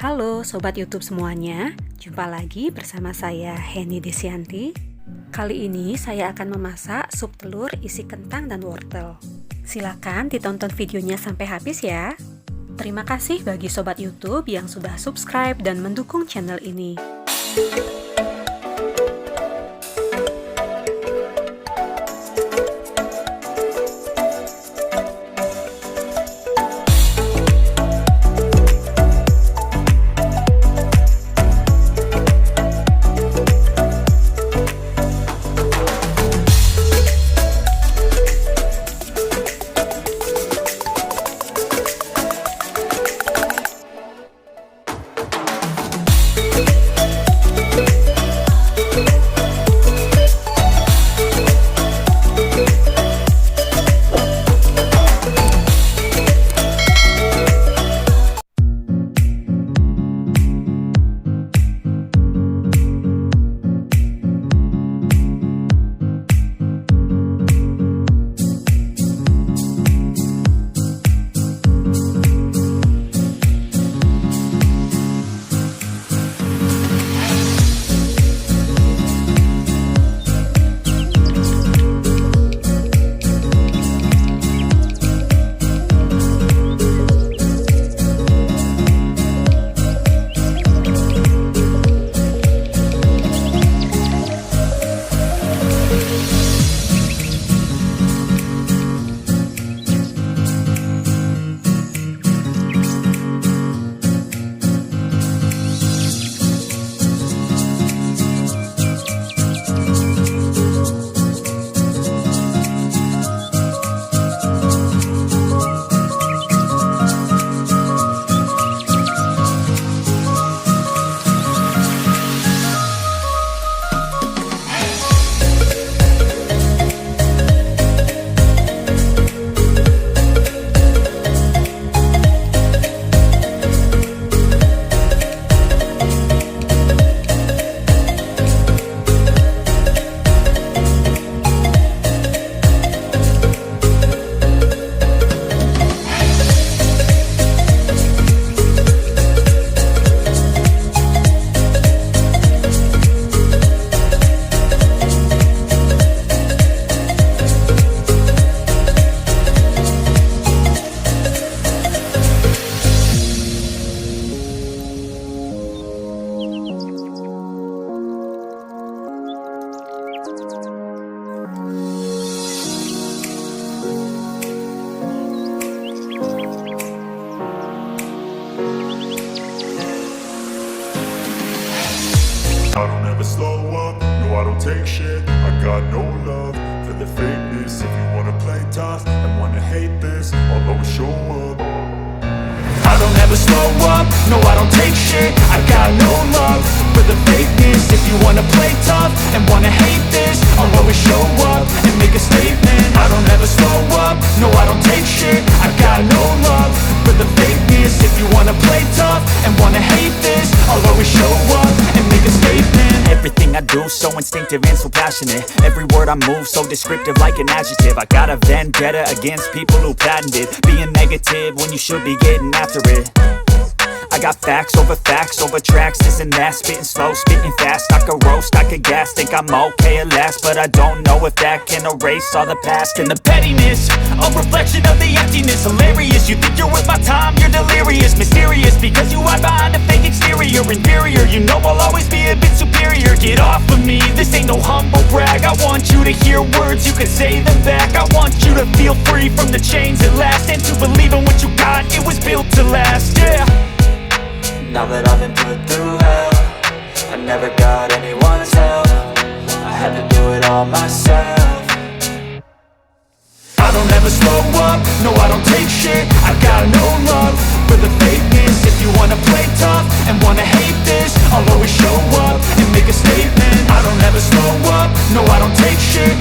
Halo Sobat YouTube semuanya, jumpa lagi bersama saya Heni Desianti. Kali ini saya akan memasak sup telur isi kentang dan wortel. Silakan ditonton videonya sampai habis ya. Terima kasih bagi Sobat YouTube yang sudah subscribe dan mendukung channel ini. I don't ever slow up, no I don't take shit. I got no love for the fakeness. If you wanna play tough and wanna hate this, I'll always show up. I don't ever slow up, no I don't take shit. I got no love for the fakeness. If you wanna play tough and wanna hate this, I'll always show up and make a statement. I don't ever slow up, no I don't take shit. I got no love for the fakeness. If you wanna play tough and wanna hate this, I'll always show up and make a statement. Everything I do so instinctive and so passionate. Every word I move so descriptive like an adjective. I got a vendetta against people who patented being negative when you should be getting after it. I got facts over tracks, this and that. Spitting slow, spitting fast. I could roast, I could gas. Think I'm okay at last, but I don't know if that can erase all the past. And the pettiness, a reflection of the emptiness. Hilarious, you think you're worth my time, you're delirious. Mysterious, because you hide behind a fake exterior. Inferior, you know I'll always be a bit superior. Get off of me, this ain't no humble brag. I want you to hear words, you can say them back. I want you to feel free from the chains at last, and to believe in what you got, it was built to last, yeah. Now that I've been put through hell, I never got anyone's help. I had to do it all myself. I don't ever slow up, no I don't take shit. I got no love for the fakeness. If you wanna play tough and wanna hate this, I'll always show up and make a statement. I don't ever slow up, no I don't take shit.